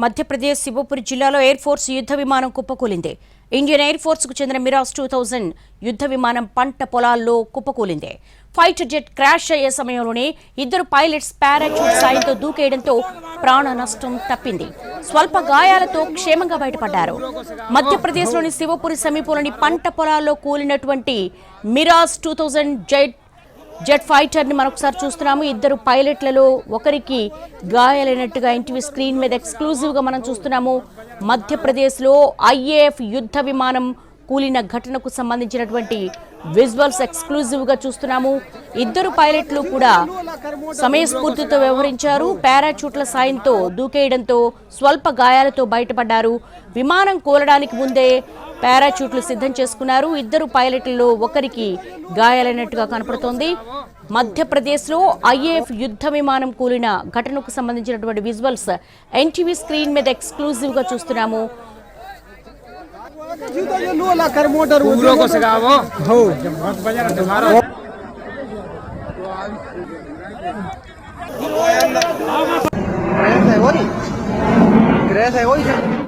మధ్యప్రదేశ్ శివపురి జిల్లాలో air force యుద్ధ విమానం కుప్పకూలింది. ఇండియన్ ఎయిర్ ఫోర్స్ కు చెందిన మిరాజ్ 2000 యుద్ధ విమానం పంట పొలాల్లో కుప్పకూలింది. ఫైటర్ జెట్ క్రాష్ అయ్యే సమయంలోనే ఇద్దరు పైలట్స్ పారాచూట్ సాయంతో దూకేయడంతో ప్రాణ నష్టం తప్పింది. స్వల్ప గాయాలతో క్షేమంగా బయటపడ్డారు. మధ్యప్రదేశ్లోని శివపురి సమీపంలోని పంట పొలాల్లో కూలినటువంటి మిరాజ్ 2000 జెట్ ఫైటర్ ని మరొకసారి చూస్తున్నాము. ఇద్దరు పైలట్లలో ఒకరికి గాయాలైనట్టుగా ఎన్టీవీ స్క్రీన్ మీద ఎక్స్క్లూజివ్ గా మనం చూస్తున్నాము. మధ్యప్రదేశ్ లో ఐఏఎఫ్ యుద్ధ విమానం కూలిన ఘటనకు సంబంధించినటువంటి విజువల్స్ ఎక్స్క్లూజివ్ గా చూస్తున్నాము. ఇద్దరు పైలట్లు కూడా సమయస్ఫూర్తితో వ్యవహరించారు. పారాచూట్ల సాయంతో దూకేయడంతో స్వల్ప గాయాలతో బయటపడ్డారు. విమానం కూలడానికి ముందే పారాచూట్లు సిద్ధం చేసుకున్నారు. ఇద్దరు పైలట్లలో ఒకరికి గాయాలైనట్టుగా కనపడుతోంది. మధ్యప్రదేశ్లో ఐఏఎఫ్ యుద్ధ విమానం కూలిన ఘటనకు సంబంధించినటువంటి విజువల్స్ ఎన్టీవీ స్క్రీన్ మీద ఎక్స్క్లూజివ్ గా చూస్తున్నాము. Gracias,